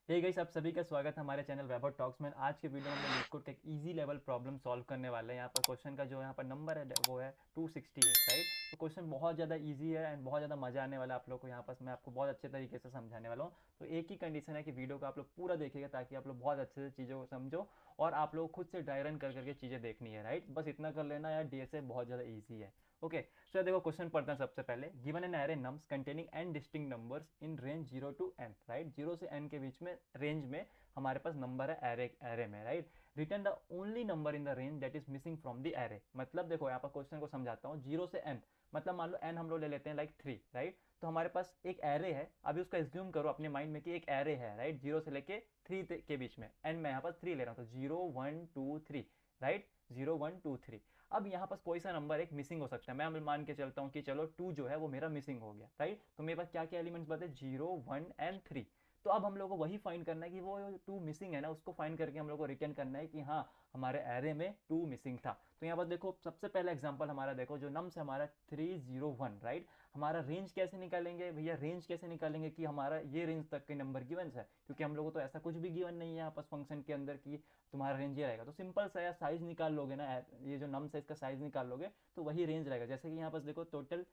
Hey guys, आप सभी का स्वागत है हमारे चैनल वैभव टॉक्स में। आज के वीडियो में हम लोग लीड कोड का एक इजी लेवल प्रॉब्लम सॉल्व करने वाले हैं। यहाँ पर क्वेश्चन का जो यहाँ पर नंबर है वो है 268, राइट। तो क्वेश्चन बहुत ज़्यादा इजी है एंड बहुत ज़्यादा मजा आने वाला है आप लोग को। यहाँ पर मैं आपको बहुत अच्छे तरीके से समझाने वाला हूँ। तो एक ही कंडीशन है कि वीडियो को आप लोग पूरा देखिएगा ताकि आप लोग बहुत अच्छे से चीज़ों को समझो और आप लोग खुद से ड्राई रन कर करके चीज़ें देखनी है, राइट। बस इतना कर लेना यार, डीएसए बहुत ज़्यादा ईजी है। ओके, सो देखो क्वेश्चन पढ़ते हैं सबसे पहले। Given an array nums containing N distinct numbers in range 0 to n, right. 0 से n के बीच में रेंज में हमारे पास नंबर है एरे एरे में, right. Return the only number in the range that is missing from the array. मतलब देखो यहाँ पर क्वेश्चन को समझाता हूँ। 0 से n मतलब मान लो n हम लोग ले लेते हैं लाइक 3, राइट। तो हमारे पास एक एरे है। अभी उसका एज्यूम करो अपने माइंड में कि एक एरे है, राइट। 0 से लेके 3 के बीच में n मैं यहाँ पर 3 ले रहा हूँ, तो 0 1 2 3, राइट। 0 1 2 3। अब यहाँ पास कोई सा नंबर एक मिसिंग हो सकता है। मैं मान के चलता हूँ कि चलो 2 जो है वो मेरा मिसिंग हो गया, राइट। तो मेरे पास क्या क्या एलिमेंट्स बचे? 0 1 एंड 3। तो अब हम लोग को वही फाइंड करना है कि वो 2 मिसिंग है ना, उसको फाइंड करके हम लोग को रिटर्न करना है कि हाँ हमारे एरे में 2 मिसिंग था। तो यहाँ पर देखो सबसे पहला एग्जांपल हमारा देखो, जो नम्स है हमारा 301, राइट। हमारा रेंज कैसे निकालेंगे भैया? रेंज कैसे निकालेंगे कि हमारा ये रेंज तक के नंबर गिवन है, क्योंकि हम लोगों को तो ऐसा कुछ भी गिवन नहीं है यहाँ पर फंक्शन के अंदर कि तुम्हारा रेंज ये रहेगा। तो सिंपल सा यार साइज निकाल लोगे ना, ये जो नम्स है इसका साइज निकाल लोगे तो वही रेंज रहेगा। जैसे कि यहाँ पर देखो टोटल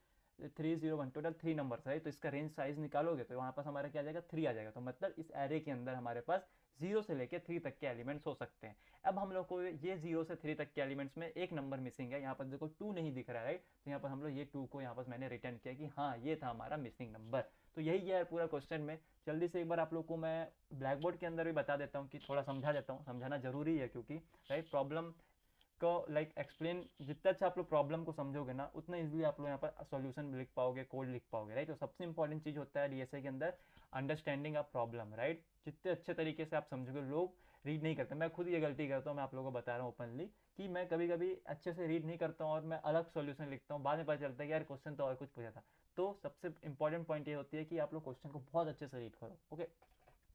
301, टोटल 3 नंबर है, तो इसका रेंज साइज निकालोगे तो वहाँ पास हमारा क्या आ जाएगा? 3 आ जाएगा। तो मतलब इस एरे के अंदर हमारे पास 0 से लेकर 3 तक के एलिमेंट्स हो सकते हैं। अब हम लोग को ये 0 से 3 तक के एलिमेंट्स में एक नंबर मिसिंग है। यहाँ पर देखो 2 नहीं दिख रहा है, राइट। तो यहाँ पर हम लोग ये 2 को यहाँ पर मैंने रिटर्न किया कि हाँ ये था हमारा मिसिंग नंबर। तो यही है पूरा क्वेश्चन में। जल्दी से एक बार आप लोग को मैं ब्लैक बोर्ड के अंदर भी बता देता हूँ कि थोड़ा समझा देता हूँ, समझाना जरूरी है क्योंकि राइट प्रॉब्लम को लाइक एक्सप्लेन जितना अच्छा आप लोग प्रॉब्लम को समझोगे ना उतना इजीली आप लोग यहाँ पर सॉल्यूशन लिख पाओगे, कोड लिख पाओगे, राइट। तो सबसे इंपॉर्टेंट चीज़ होता है डीएसए के अंदर अंडरस्टैंडिंग ऑफ प्रॉब्लम, राइट। जितने अच्छे तरीके से आप समझोगे, लोग रीड नहीं करते। मैं खुद ये गलती करता हूँ, मैं आप लोगों को बता रहा हूँ ओपनली कि मैं कभी कभी अच्छे से रीड नहीं करता हूँ और मैं अलग सॉल्यूशन लिखता हूँ। बाद में पता चलता है कि यार क्वेश्चन तो और कुछ पूछा था। तो सबसे इंपॉर्टेंट पॉइंट ये होती है कि आप लोग क्वेश्चन को बहुत अच्छे से रीड करो। Okay,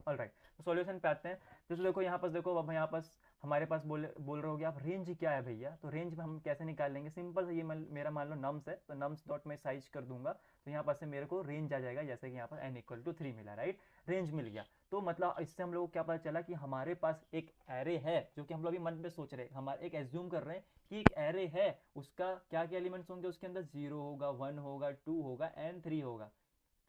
all right. तो सॉल्यूशन पे आते हैं। जैसे देखो यहाँ पास देखो, अब यहाँ पास हमारे पास बोल रहे हो कि आप रेंज क्या है भैया? तो रेंज में हम कैसे निकाल लेंगे? सिंपल से ये मेरा मान लो नम्स है, तो नम्स डॉट मैं साइज कर दूंगा तो यहाँ पास से मेरे को रेंज आ जाएगा। जैसे कि यहाँ पर n = 3 मिला, राइट। रेंज मिल गया। तो मतलब इससे हम लोग को क्या पता चला कि हमारे पास एक एरे है, जो कि हम लोग अभी मन में सोच रहे हैं, हमारे एक एज्यूम कर रहे हैं कि एक एरे है। उसका क्या क्या एलिमेंट्स होंगे? उसके अंदर 0 होगा, 1 होगा, 2 होगा एंड 3 होगा।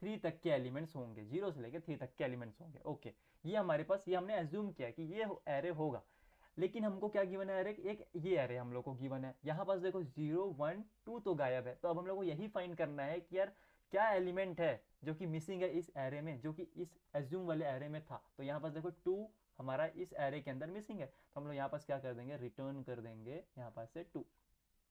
3 तक के एलिमेंट्स होंगे, 0 से लेकर 3 तक के एलिमेंट्स होंगे। ओके, ये हमारे पास, ये हमने एज्यूम किया कि ये एरे होगा। लेकिन हमको क्या गिवन है? एरे एक ये एरे हम लोग को गिवन है। यहाँ पास देखो 0 1 2 तो गायब है। तो अब हम लोग को यही फाइंड करना है कि यार क्या एलिमेंट है जो कि मिसिंग है इस एरे में, जो कि इस एज्यूम वाले एरे में था। तो यहाँ पास देखो 2 हमारा इस एरे के अंदर मिसिंग है। तो हम लोग यहाँ पास क्या कर देंगे? रिटर्न कर देंगे यहाँ पास से 2।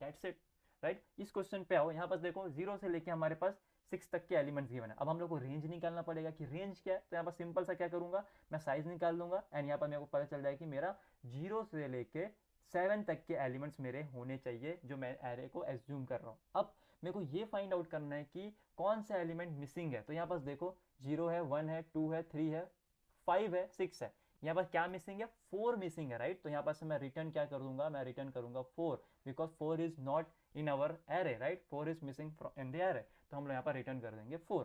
That's it, right. इस क्वेश्चन पे आओ। यहाँ पास देखो 0 से लेके हमारे पास 6 तक के एलिमेंट्स गिवन है। अब हम लोग को रेंज निकालना पड़ेगा कि रेंज क्या है। तो यहाँ पर सिंपल सा क्या करूंगा, मैं साइज निकाल दूंगा एंड यहाँ पर मेरे को पता चल जाएगा कि मेरा 0 से लेके 7 तक के एलिमेंट्स मेरे होने चाहिए, जो मैं एरे को एज्यूम कर रहा हूँ। अब मेरे को ये फाइंड आउट करना है कि कौन सा एलिमेंट मिसिंग है। तो यहाँ पास देखो 0 है, 1 है, 2 है, 3 है, 5 है, 6 है। यहाँ पर क्या मिसिंग है? 4 मिसिंग है, राइट। तो यहाँ पर से मैं रिटर्न क्या कर दूंगा? मैं रिटर्न करूंगा 4, because 4 is not in our array, right. 4 is missing in the array. तो हम लोग यहाँ पर रिटर्न कर देंगे 4।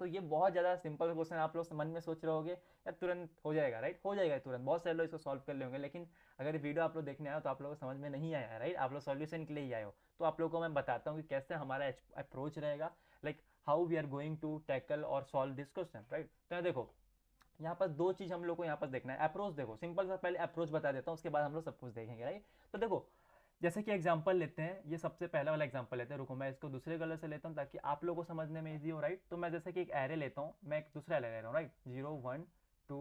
तो ये बहुत ज़्यादा सिंपल क्वेश्चन, आप लोग मन में सोच रहे होगे यार तुरंत हो जाएगा, राइट। हो जाएगा तुरंत, बहुत सारे लोग इसको सॉल्व कर लेंगे। लेकिन अगर वीडियो आप लोग देखने आए हो तो आप लोगों को समझ में नहीं आया, राइट। आप लोग सॉल्यूशन के लिए ही आए हो। तो आप लोगों को मैं बताता हूँ कि कैसे हमारा अप्रोच रहेगा, like how we are going to tackle और सॉल्व दिस क्वेश्चन, राइट। तो देखो यहाँ पर दो चीज हम लोग को यहाँ पर देखना है। अप्रोच देखो, सिंपल सा पहले अप्रोच बता देता हूँ, उसके बाद हम लोग सब कुछ देखेंगे, राइट। तो देखो जैसे कि एग्जांपल लेते हैं, ये सबसे पहला वाला एग्जांपल लेते हैं। रुको मैं इसको दूसरे कलर से लेता हूँ ताकि आप लोगों को समझने में इजी हो, राइट। तो मैं जैसे कि एक एरे लेता हूँ, मैं एक दूसरा एरे ले रहा हूँ, राइट। 0 1 2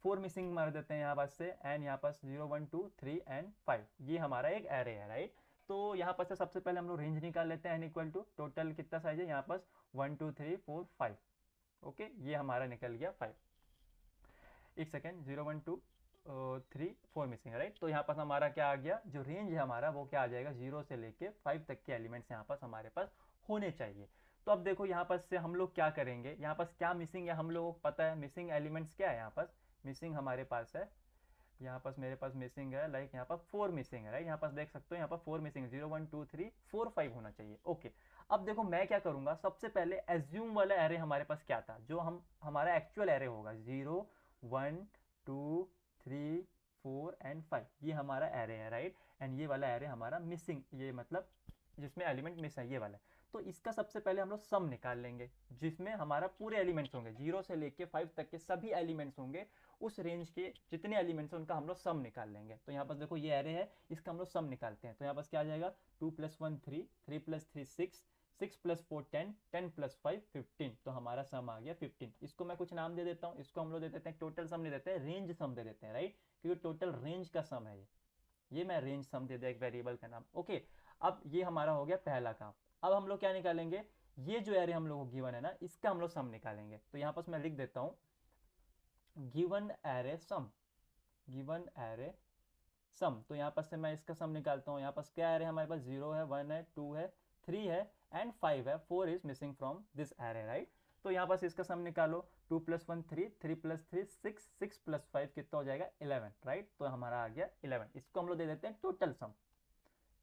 4 मिसिंग मार देते हैं यहाँ पास से, एंड यहाँ पास 0 1 2 3 एंड 5, ये हमारा एक एरे है, राइट। तो यहाँ पास से सबसे पहले हम लोग रेंज निकाल लेते हैं n = टोटल कितना साइज है यहाँ पास 1 2 3 4 5। ओके, ये हमारा निकल गया 5। एक सेकेंड, 0 1 2 3 4 मिसिंग है, राइट। तो यहाँ पास हमारा क्या आ गया? जो रेंज है हमारा वो क्या आ जाएगा? 0 से लेके 5 तक के एलिमेंट्स यहाँ पास हमारे पास होने चाहिए। तो अब देखो यहाँ पास से हम लोग क्या करेंगे, यहाँ पास क्या मिसिंग है हम लोगों को पता है। मिसिंग एलिमेंट्स क्या है? यहाँ पास मिसिंग हमारे पास है, यहाँ पास मेरे पास मिसिंग है, लाइक यहाँ पर 4 मिसिंग है, राइट। यहाँ पास देख सकते हो यहाँ पर 4 मिसिंग है, 0 1 2 3 4 5 होना चाहिए। ओके, अब देखो मैं क्या करूंगा, सबसे पहले एज्यूम वाला एरे हमारे पास क्या था, जो हम हमारा एक्चुअल एरे होगा 0 1 2 3 4 एंड 5, ये हमारा एरे है, राइट। एंड ये वाला एरे हमारा मिसिंग, ये मतलब जिसमें एलिमेंट मिस है, ये वाला। तो इसका सबसे पहले हम लोग सम निकाल लेंगे, जिसमें हमारा पूरे एलिमेंट्स होंगे, 0 से लेके 5 तक के सभी एलिमेंट्स होंगे, उस रेंज के जितने एलिमेंट्स हैं उनका हम लोग सम निकाल लेंगे। तो यहाँ पर देखो ये एरे है, इसका हम लोग सम निकालते हैं। तो यहाँ पर क्या आ जाएगा, 2 + 1 3, 3 + 3 6, 6 + 4 10, 10 + 5 15। तो हमारा सम आ गया 15। इसको मैं कुछ नाम दे देता हूँ, इसको हम लोग दे देते हैं टोटल सम, नहीं देते हैं रेंज सम दे देते हैं, राइट, क्योंकि टोटल रेंज का सम है ये मैं रेंज सम दे दिया एक वेरिएबल का नाम। ओके, अब ये हमारा हो गया पहला काम। अब हम लोग क्या निकालेंगे, ये जो एरे हम लोग को गिवन है ना, इसका हम लोग सम निकालेंगे। तो यहाँ पर मैं लिख देता हूँ गिवन एरे सम, गिवन एरे सम। तो यहाँ पर से मैं इसका सम निकालता हूँ। यहाँ पर क्या एरे हमारे पास, 0 है, 1 है, 2 है, 3 है एंड 5 है, 4 is missing from this array, right. तो यहाँ पर इसका सम निकालो, 2 + 1 3, 3 + 3 6, 6 + 5 कितना हो जाएगा 11, राइट। तो हमारा आ गया 11। इसको हम लोग दे देते हैं टोटल सम,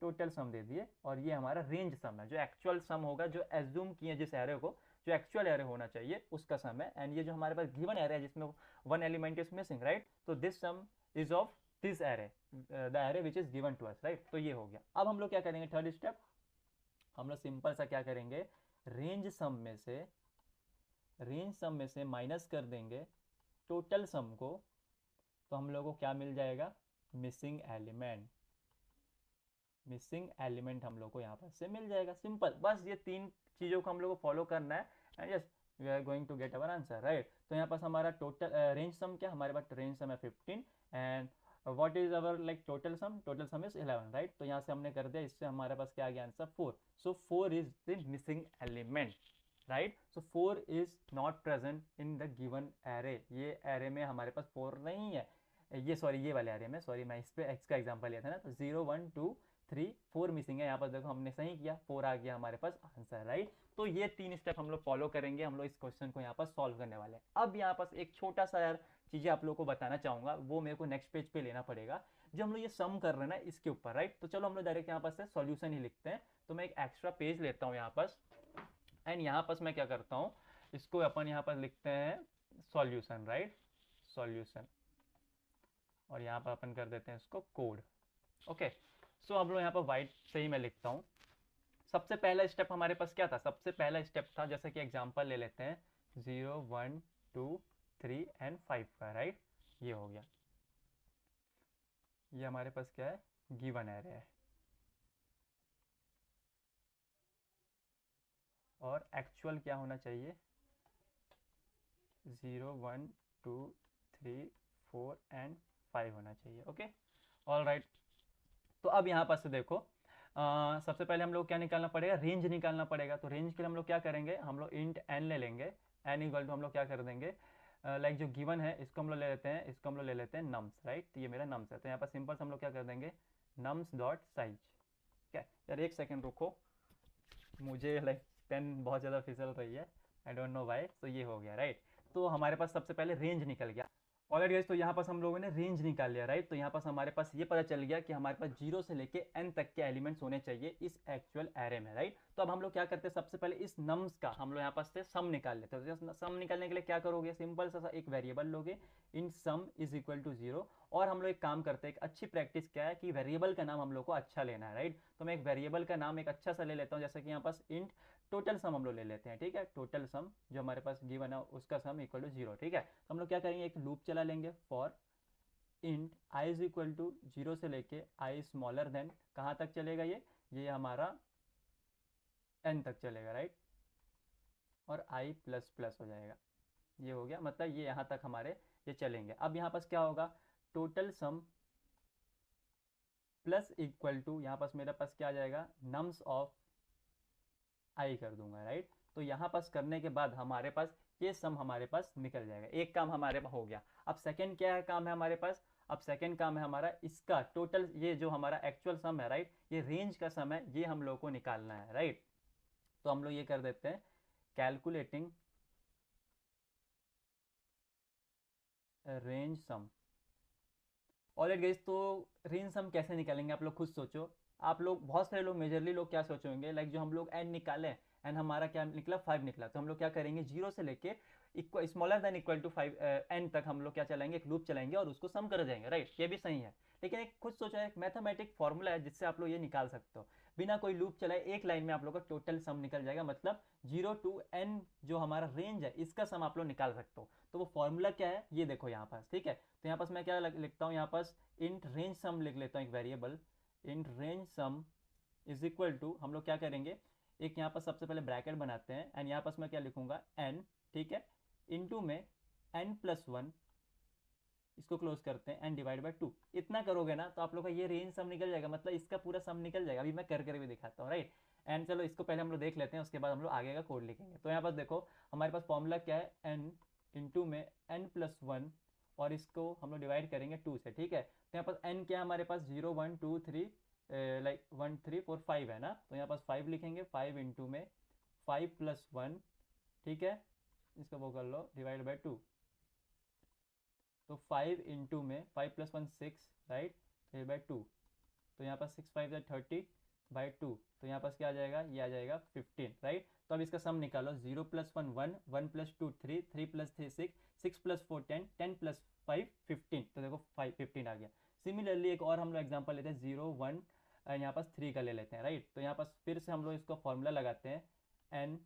टोटल सम दे दिए। और ये हमारा रेंज सम है, जो एक्चुअल सम होगा, जो एज्यूम किए जिस एरे को, जो एक्चुअल एरे होना चाहिए उसका सम है। एंड ये जो हमारे पास गिवन एरे है जिसमें 1 एलिमेंट इज मिसिंग, राइट, तो this sum is of this array, the array which is given to us, right. तो ये हो गया। अब हम लोग क्या करेंगे, थर्ड स्टेप, हम लोग सिंपल सा क्या करेंगे, रेंज सम में से माइनस कर देंगे टोटल सम को। तो हम लोग को क्या मिल जाएगा, मिसिंग एलिमेंट, मिसिंग एलिमेंट हम लोग को यहाँ पर से मिल जाएगा। सिंपल, बस ये 3 चीज़ों को हम लोग को फॉलो करना है and yes we are going to get our answer, right. तो यहाँ पास हमारा टोटल रेंज सम क्या, हमारे पास रेंज सम है 15 and what is our like total sum is 11, right. तो यहाँ से हमने कर दिया, इससे हमारे पास क्या आ गया answer 4। So 4 is the missing element, right. So 4 is not present in the given array, ये एरे में हमारे पास 4 नहीं है, ये सॉरी ये वाले एरे में, सॉरी मैं इस पे एक्स का एग्जांपल लिया था ना। तो 0 1 2 3 4 मिसिंग है, यहाँ पर देखो हमने सही किया, 4 आ गया हमारे पास आंसर, राइट। तो ये 3 स्टेप हम लोग फॉलो करेंगे, हम लोग इस क्वेश्चन को यहाँ पर सॉल्व करने वाले हैं। अब यहाँ पर एक छोटा सा यार चीज़ें आप लोग को बताना चाहूँगा, वो मेरे को नेक्स्ट पेज पे लेना पड़ेगा, जो हम लोग ये सम कर रहे हैं ना इसके ऊपर, राइट। तो चलो हम लोग डायरेक्ट यहाँ पर से सॉल्यूशन ही लिखते हैं। तो मैं एक एक्स्ट्रा पेज लेता हूँ यहाँ पर एंड यहाँ पर मैं क्या करता हूँ, इसको अपन यहाँ पर लिखते हैं सॉल्यूशन, राइट, सॉल्यूशन। और यहाँ पर अपन कर देते हैं इसको कोड। ओके, सो हम लोग यहाँ पर वाइट से ही मैं लिखता हूँ। सबसे पहला स्टेप हमारे पास क्या था, सबसे पहला स्टेप था, जैसे कि एग्जांपल ले लेते हैं 0 1 2 3 एंड 5 का, राइट। ये हो गया, ये हमारे पास क्या है, गिवन एरे है। और एक्चुअल क्या होना चाहिए, 0 1 2 3 4 एंड 5 होना चाहिए। Okay, all right. तो अब यहाँ पर से देखो सबसे पहले हम लोग क्या निकालना पड़ेगा, रेंज निकालना पड़ेगा। तो रेंज के लिए हम लोग क्या करेंगे, हम लोग इंट n ले लेंगे, n इक्वल टू हम लोग क्या कर देंगे, लाइक जो गिवन है इसको हम लोग ले लेते हैं, इसको हम लोग ले लेते हैं नम्स, राइट। तो ये मेरा नम्स है, तो यहाँ पर सिंपल हम लोग क्या कर देंगे, नम्स डॉट साइज। क्या यार, एक सेकेंड रुको, मुझे लाइक पेन बहुत ज़्यादा फिसल रही है, आई डोंट नो वाई। तो ये हो गया, राइट। तो हमारे पास सबसे पहले रेंज निकल गया। ऑलराइट गाइस, तो यहाँ पास हम लोगों ने रेंज निकाल लिया, राइट। तो यहाँ पास हमारे पास ये पता चल गया कि हमारे पास 0 से लेके n तक के एलिमेंट्स होने चाहिए इस एक्चुअल एरे में, राइट। तो अब हम लोग क्या करते हैं, सबसे पहले इस नम्स का हम लोग यहाँ पास से सम निकाल लेते हैं। तो सम निकालने के लिए क्या करोगे, सिंपल सा एक वेरिएबल लोगे, इन सम इज इक्वल टू 0। और हम लोग एक काम करते हैं, एक अच्छी प्रैक्टिस क्या है कि वेरिएबल का नाम हम लोग को अच्छा लेना है, राइट। तो मैं एक वेरिएबल का नाम एक अच्छा सा ले लेता हूँ, जैसे कि यहाँ पास इंट टोटल सम हम लोग ले लेते हैं, ठीक है। टोटल सम जो हमारे पास गिवन है उसका सम इक्वल टू 0, ठीक है। तो हम लोग क्या करेंगे, एक लूप चला लेंगे, for int i is equal to 0 से लेके i स्मॉलर देन कहाँ तक चलेगा, ये हमारा n तक चलेगा, राइट। और i प्लस प्लस हो जाएगा, ये हो गया, मतलब ये यहाँ तक हमारे ये चलेंगे। अब यहाँ पास क्या होगा, total sum plus equal to यहाँ पास मेरे पास क्या आ जाएगा, नम्स ऑफ आई कर दूंगा, राइट। तो यहाँ पास करने के बाद हमारे पास ये सम हमारे पास निकल जाएगा, एक काम हमारे पास हो गया। अब सेकंड क्या है काम है हमारे पास, अब सेकंड काम है हमारा इसका टोटल, ये जो हमारा एक्चुअल सम है, राइट, ये रेंज का सम है, ये हम लोग को निकालना है, राइट। तो हम लोग ये कर देते हैं, कैलकुलेटिंग रेंज सम। ऑलराइट गाइस, तो रेंज सम कैसे निकालेंगे आप लोग खुद सोचो। आप लोग, बहुत सारे लोग, मेजरली लोग क्या सोचेंगे, लाइक जो हम लोग n निकाले एंड हमारा क्या निकला 5 निकला, तो हम लोग क्या करेंगे, 0 से लेके equal smaller than equal to 5 n तक हम लोग क्या चलाएंगे, एक लूप चलाएंगे और उसको सम कर जाएंगे, राइट। ये भी सही है, लेकिन एक खुद सोचा है, एक मैथमेटिक फॉर्मूला है जिससे आप लोग ये निकाल सकते हो, बिना कोई लूप चलाए एक लाइन में आप लोग का टोटल सम निकल जाएगा, मतलब 0 टू n जो हमारा रेंज है इसका सम आप लोग निकाल सकते हो। तो वो फॉर्मूला क्या है ये देखो यहाँ पास, ठीक है। तो यहाँ पास मैं क्या लिखता हूँ, यहाँ पास इंट रेंज सम लिख लेता हूँ, एक variable int range sum is equal to, हम लोग क्या करेंगे, एक यहाँ पर सबसे पहले ब्रैकेट बनाते हैं एंड यहाँ पास मैं क्या लिखूंगा n, ठीक है, इनटू में n+1, इसको क्लोज करते हैं एंड डिवाइड बाय 2। इतना करोगे ना तो आप लोग का ये रेंज सम निकल जाएगा, मतलब इसका पूरा सम निकल जाएगा। अभी मैं कर भी दिखाता हूँ, राइट। एंड चलो इसको पहले हम लोग देख लेते हैं, उसके बाद हम लोग आगे का कोड लिखेंगे। तो यहाँ पास देखो हमारे पास फॉर्मूला क्या है, n इंटू में n+1 और इसको हम लोग डिवाइड करेंगे 2 से, ठीक है। तो यहाँ पास n क्या है हमारे पास 0 1 2 3 लाइक 1 3 4 5 है ना, तो यहाँ पास 5 लिखेंगे, 5 इंटू में 5+1, ठीक है, इसको वो कर लो डिवाइड बाई 2। तो 5 इंटू में 5+1 6, राइट, डिवाइड बाई 2। तो यहाँ पर 6 5 30 बाई 2, तो यहाँ पास क्या आ जाएगा, ये आ जाएगा 15, राइट। तो अब इसका सम निकालो, 0+1 1, 1+2 3, 3+3 6, 6+4 10, 10+5 15, तो देखो 15 आ गया। सिमिलरली एक और हम लोग एग्जांपल लेते हैं, 0 1 यहाँ पास 3 का ले लेते हैं, राइट। तो यहाँ पास फिर से हम लोग इसको फॉर्मूला लगाते हैं, n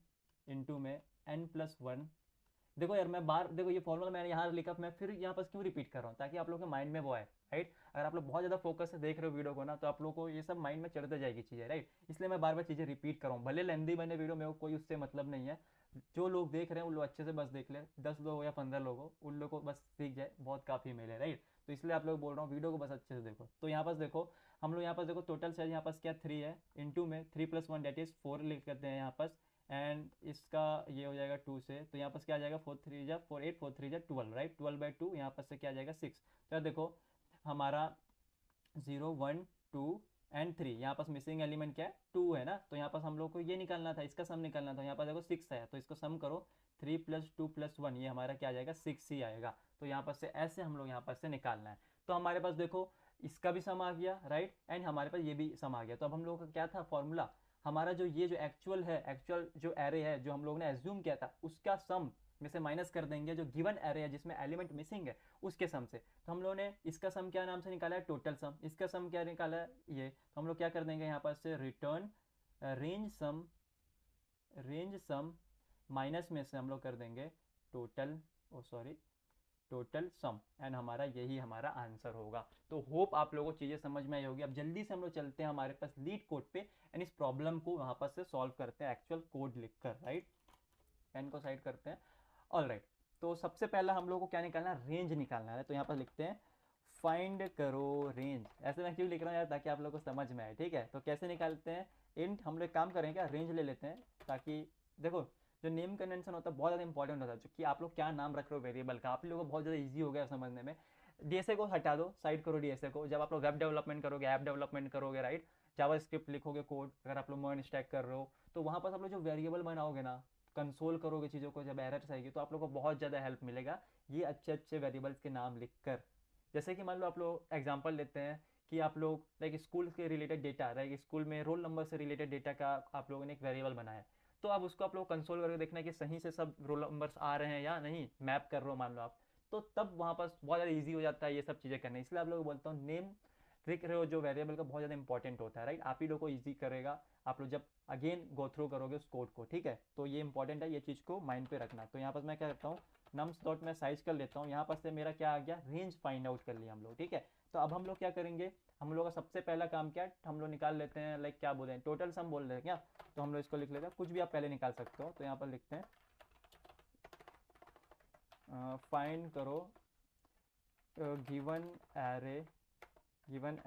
इंटू में n+1। देखो यार मैं बार देखो ये फॉर्मूला मैंने यहाँ लिखा, मैं फिर यहाँ पर क्यों रिपीट कर रहा हूँ, ताकि आप लोगों के माइंड में वो आए, राइट। अगर आप लोग बहुत ज़्यादा फोकस से देख रहे हो वीडियो को ना, तो आप लोगों को ये सब माइंड में चढ़ते जाएगी चीज़ें, राइट। इसलिए मैं बार बार चीज़ें रिपीट कर रहा हूँ, भले लेंदी बने वीडियो, मेरे को कोई उससे मतलब नहीं है। जो लोग देख रहे हैं उन लोग अच्छे से बस देख ले, 10 लोग या 15 लोग हो, उन लोग को बस सीख जाए, बहुत काफ़ी मिले, राइट। तो इसलिए आप लोग बोल रहा हूँ वीडियो को बस अच्छे से देखो। तो यहाँ पास देखो हम लोग यहाँ पास देखो टोटल साइज यहाँ पास क्या 3 है, इंटू में 3+1 डेट इज 4 लिख करते हैं यहाँ पास, एंड इसका ये हो जाएगा 2 से, तो यहाँ पास क्या आ जाएगा 4 3 जा 4 8 4 3 जा 12, राइट। 12/2 यहाँ पास से क्या आ जाएगा 6। तो देखो हमारा 0 1 2 एंड 3, यहाँ पास मिसिंग एलिमेंट क्या है 2 है ना, तो यहाँ पास हम लोग को ये निकालना था, इसका सम निकालना था। यहाँ पास देखो 6 है, तो इसको सम करो, 3+2+1 ये हमारा क्या आ जाएगा 6 ही आएगा। तो यहाँ पास से ऐसे हम लोग यहाँ पास से निकालना है। तो हमारे पास देखो इसका भी सम आ गया, राइट, एंड हमारे पास ये भी सम आ गया। तो अब हम लोगों का क्या था फॉर्मूला, हमारा जो ये जो एक्चुअल है, एक्चुअल जो एरे है जो हम लोग ने एज्यूम किया था, उसका सम में से माइनस कर देंगे जो गिवन एरे है जिसमें एलिमेंट मिसिंग है उसके सम से। तो हम लोगों ने इसका सम क्या नाम से निकाला है, टोटल सम। इसका सम क्या निकाला है ये, तो हम लोग क्या कर देंगे यहाँ पर से रिटर्न रेंज सम माइनस में से हम लोग कर देंगे total, oh sorry, total sum, and हमारा यही हमारा आंसर होगा। तो होप आप लोगों को चीज़ें समझ में आई होगी। अब जल्दी से हम लोग चलते हैं हमारे पास लीड कोड पे एंड इस प्रॉब्लम को वहाँ पर से सॉल्व करते हैं एक्चुअल कोड लिखकर, राइट। पेन को साइड करते हैं, ऑल राइट। तो सबसे पहला हम लोग को क्या निकालना है, रेंज निकालना है। तो यहाँ पर लिखते हैं फाइंड करो रेंज। ऐसे मैं क्यों लिख रहा हूँ यार, ताकि आप लोगों को समझ में आए, ठीक है। तो कैसे निकालते हैं, इंट हम लोग काम करेंगे क्या, रेंज ले लेते हैं, ताकि देखो जो नेम कन्वेंशन होता है बहुत ज़्यादा इंपॉर्टेंट होता है, कि आप लोग क्या नाम रख रहे हो वेरिएबल का, आप लोगों को बहुत ज़्यादा ईजी हो गया समझने में। डीएसए को हटा दो, साइड करो डीएसए को। जब आप लोग वेब डेवलपमेंट करोगे, ऐप डेवलपमेंट करोगे, राइट, जावा स्क्रिप्ट लिखोगे कोड, अगर आप लोग मर्न स्टैक कर रहे हो, तो वहाँ पर आप लोग जो वेरिएबल बनाओगे ना, कंसोल करोगे चीज़ों को, जब एरर्स आएगी तो आप लोग को बहुत ज़्यादा हेल्प मिलेगा ये अच्छे अच्छे वेरिएबल्स के नाम लिख कर। जैसे कि मान लो आप लोग एग्जांपल लेते हैं कि आप लोग लाइक स्कूल के रिलेटेड डेटा, लाइक स्कूल में रोल नंबर से रिलेटेड डेटा का आप लोगों ने एक वेरिएबल बनाया, तो अब उसको आप लोग कंसोल करके देखना है कि सही से सब रोल नंबर्स आ रहे हैं या नहीं, मैप कर रहे हो मान लो आप, तो तब वहाँ पर बहुत ज़्यादा ईजी हो जाता है ये सब चीज़ें करना। इसलिए आप लोग बोलता हूँ नेम लिख रहे हो जो वेरिएबल का बहुत ज़्यादा इंपॉर्टेंट होता है, राइट। आप ही लोग को ईजी करेगा आप लोग जब अगेन गो थ्रू करोगे उस कोड को, ठीक है। तो ये इंपॉर्टेंट है, ये चीज़ को माइंड पे रखना। तो यहाँ पर मैं क्या करता हूँ, नम्स डॉट मैं साइज कर लेता हूँ, यहाँ पर से मेरा क्या आ गया, रेंज फाइंड आउट कर लिया हम लोग, ठीक है। तो अब हम लोग क्या करेंगे, हम लोग का सबसे पहला काम क्या है, हम लोग निकाल लेते हैं लाइक क्या बोलते हैं, टोटल सम बोल रहे हैं क्या, तो हम लोग इसको लिख लेते हैं, कुछ भी आप पहले निकाल सकते हो। तो यहाँ पर लिखते हैं फाइंड करो गिवन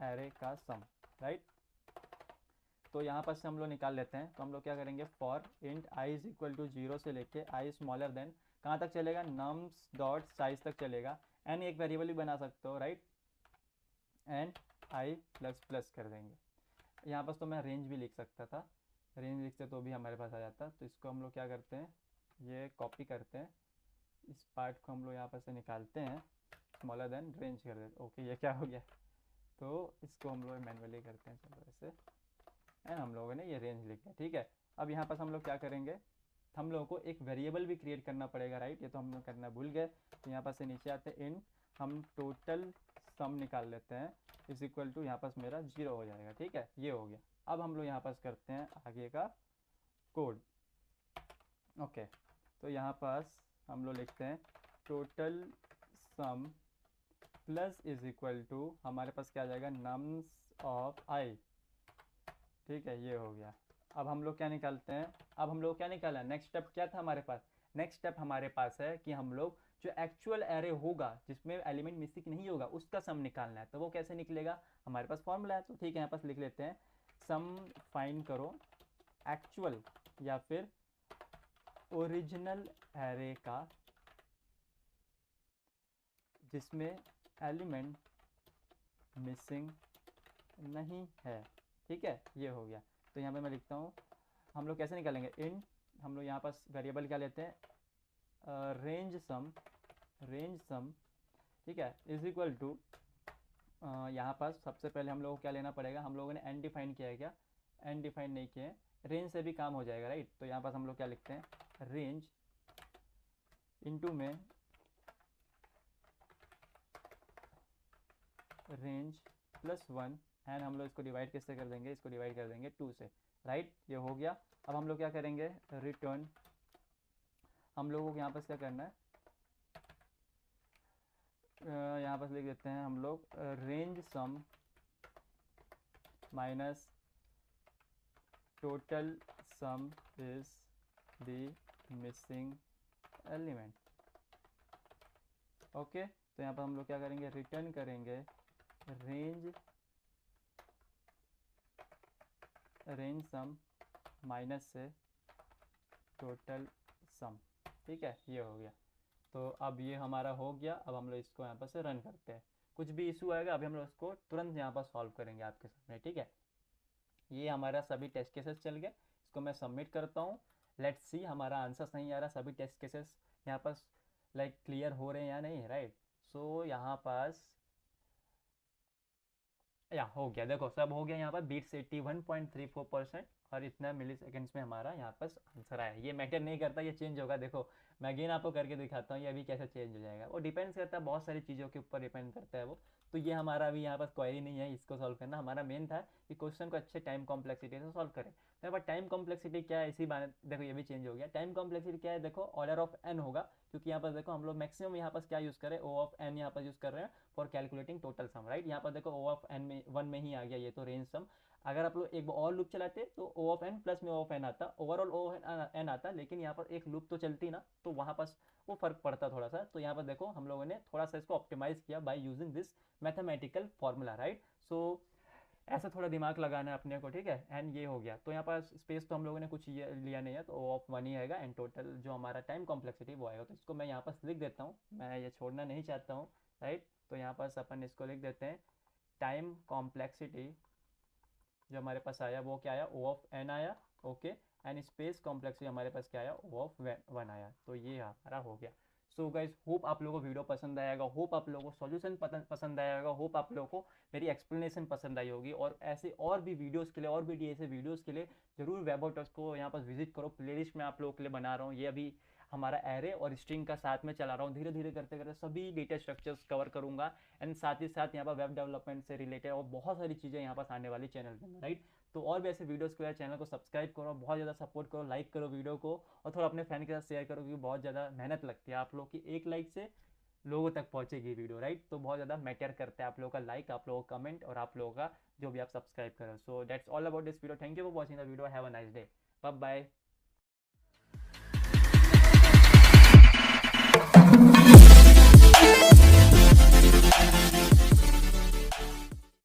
एरे का सम, राइट। तो यहाँ पर से हम लोग निकाल लेते हैं। तो हम लोग क्या करेंगे, for int i is equal to 0 से लेके आई स्मॉलर देन कहाँ तक चलेगा, नम्स डॉट साइज तक चलेगा, एन एक वेरिएबल भी बना सकते हो, right, and I plus plus कर देंगे। यहाँ पर तो मैं रेंज भी लिख सकता था, रेंज लिखते तो भी हमारे पास आ जाता। तो इसको हम लोग क्या करते हैं, ये कॉपी करते हैं, इस पार्ट को हम लोग यहाँ पर से निकालते हैं, स्मॉलर देन रेंज कर देते। ओके ये क्या हो गया, तो इसको हम लोग मैनुअली करते हैं, चलो ऐसे, एंड हम लोगों ने ये रेंज लिख दिया, ठीक है। अब यहाँ पर हम लोग क्या करेंगे, हम लोगों को एक वेरिएबल भी क्रिएट करना पड़ेगा, राइट। ये तो हम लोग करना भूल गए। तो यहाँ पर से नीचे आते हैं, इन हम टोटल सम निकाल लेते हैं, इज इक्वल टू यहाँ पास मेरा 0 हो जाएगा, ठीक है। ये हो गया। अब हम लोग यहाँ पास करते हैं आगे का कोड। ओके, तो यहाँ पास हम लोग लिखते हैं total sum plus is equal to हमारे पास क्या आ जाएगा, नम्स ऑफ आई, ठीक है। ये हो गया। अब हम लोग क्या निकालते हैं, अब हम लोग क्या निकाला, नेक्स्ट स्टेप क्या था हमारे पास, नेक्स्ट स्टेप हमारे पास है कि हम लोग जो एक्चुअल एरे होगा जिसमें एलिमेंट मिसिंग नहीं होगा उसका सम निकालना है। तो वो कैसे निकलेगा, हमारे पास फॉर्मूला है। तो ठीक है, यहाँ पास लिख लेते हैं, सम फाइंड करो एक्चुअल या फिर ओरिजिनल एरे का जिसमें एलिमेंट मिसिंग नहीं है, ठीक है। ये हो गया। तो यहाँ पे मैं लिखता हूँ, हम लोग कैसे निकालेंगे, इन हम लोग यहाँ पास वेरिएबल क्या लेते हैं, रेंज सम, ठीक है, इज इक्वल टू यहाँ पास सबसे पहले हम लोगों को क्या लेना पड़ेगा, हम लोगों ने एन डिफाइन किया है क्या, एन डिफाइन नहीं किए, रेंज से भी काम हो जाएगा, राइट। तो यहाँ पास हम लोग क्या लिखते हैं, रेंज इनटू में रेंज प्लस 1 एंड हम लोग इसको डिवाइड किससे कर देंगे, इसको डिवाइड कर देंगे 2 से, राइट। ये हो गया। अब हम लोग क्या करेंगे, रिटर्न, हम लोगों को यहाँ पर क्या करना है, यहाँ पर लिख देते हैं हम लोग range sum minus total sum is the missing element. Okay, तो यहाँ पर हम लोग क्या करेंगे, रिटर्न करेंगे रेंज सम माइनस से टोटल सम, ठीक है। ये हो गया। तो अब ये हमारा हो गया। अब हम लोग इसको यहाँ पर से रन करते हैं। कुछ भी इशू आएगा अभी हम लोग इसको तुरंत यहाँ पर सॉल्व करेंगे आपके सामने, ठीक है। ये हमारा सभी टेस्ट केसेस चल गए, इसको मैं सबमिट करता हूँ। लेट्स सी हमारा आंसर सही आ रहा, सभी टेस्ट केसेस यहाँ पर लाइक क्लियर हो रहे हैं या नहीं, राइट। सो यहाँ पास या हो गया, देखो सब हो गया। यहाँ पर बीट्स 81.34% और इतना मिली सेकेंड्स में हमारा यहाँ पर आंसर आया। ये मैटर नहीं करता, ये चेंज होगा। देखो मैं अगेन आपको करके दिखाता हूँ ये अभी कैसे चेंज हो जाएगा। वो डिपेंड्स करता है, बहुत सारी चीज़ों के ऊपर डिपेंड करता है वो। तो ये हमारा अभी यहाँ पर क्वेरी नहीं है, इसको सॉल्व करना हमारा मेन था कि क्वेश्चन को अच्छे टाइम कॉम्प्लेक्सिटी से सॉल्व करें। तो यहाँ पर टाइम कॉम्प्लेक्सिटी क्या है, इसी बारे देखो ये भी चेंज हो गया। टाइम कॉम्प्लेक्सिटी क्या है, देखो ऑर्डर ऑफ एन होगा, क्योंकि यहाँ पर देखो हम लोग मैक्सिमम यहाँ पर क्या यूज़ करें, ओ ऑफ एन यहाँ पर यूज़ कर रहे हैं for calculating total sum, right. यहाँ पर देखो ओ ऑफ एन में 1 में ही आ गया ये तो रेंज सम। अगर आप लोग एक और लूप चलाते तो ओ ऑफ एन प्लस में ओ ऑफ एन आता, ओवरऑल ओ एन आता, लेकिन यहाँ पर एक लूप तो चलती ना, तो वहाँ पास वो फर्क पड़ता थोड़ा सा। तो यहाँ पर देखो हम लोगों ने थोड़ा सा इसको ऑप्टिमाइज किया by using this mathematical formula, right. So ऐसा थोड़ा दिमाग लगाना है अपने को, ठीक है। एंड ये हो गया। तो यहाँ पर स्पेस तो हम लोगों ने कुछ ये लिया नहीं है, तो ओ ऑफ 1 ही आएगा एंड टोटल जो हमारा टाइम कॉम्प्लेक्सिटी वो आएगा। तो इसको मैं यहाँ पर लिख देता हूँ, मैं ये छोड़ना नहीं चाहता हूँ, राइट। तो यहाँ पर अपन इसको लिख देते हैं, टाइम कॉम्प्लेक्सिटी जो हमारे पास आया वो क्या आया, ओ ऑफ एन आया, ओके। एंड स्पेस कॉम्प्लेक्सिटी हमारे पास क्या आया, ओ ऑफ 1 आया। तो ये हमारा हो गया। सो गाइज होप आप लोगों को वीडियो पसंद आएगा, होप आप लोगों को सॉल्यूशन पसंद आएगा, होप आप लोगों को मेरी एक्सप्लेनेशन पसंद आई होगी। और ऐसे और भी वीडियोस के लिए, और भी ऐसे वीडियोस के लिए जरूर वेबऑटॉक्स को यहाँ पर विजिट करो। प्लेलिस्ट में आप लोगों के लिए बना रहा हूँ। ये अभी हमारा एरे और स्ट्रिंग का साथ में चला रहा हूँ, धीरे धीरे करते करते सभी डेटा स्ट्रक्चर्स कवर करूँगा। एंड साथ ही साथ यहाँ पर वेब डेवलपमेंट से रिलेटेड और बहुत सारी चीज़ें यहाँ पास आने वाली चैनल के अंदर, राइट। तो और भी ऐसे वीडियोस के लिए चैनल को सब्सक्राइब करो, बहुत ज़्यादा सपोर्ट करो, लाइक करो वीडियो को, और थोड़ा अपने फैन के साथ शेयर करो, क्योंकि बहुत ज़्यादा मेहनत लगती है आप लोग की एक लाइक से लोगों तक पहुंचेगी वीडियो, राइट। तो बहुत ज़्यादा मैटर करता है आप लोगों का लाइक, आप लोगों का कमेंट और आप लोगों का जो भी आप सब्सक्राइब करो। So that's all about this video. Thank you for watching the video. Have a nice day. Bye bye.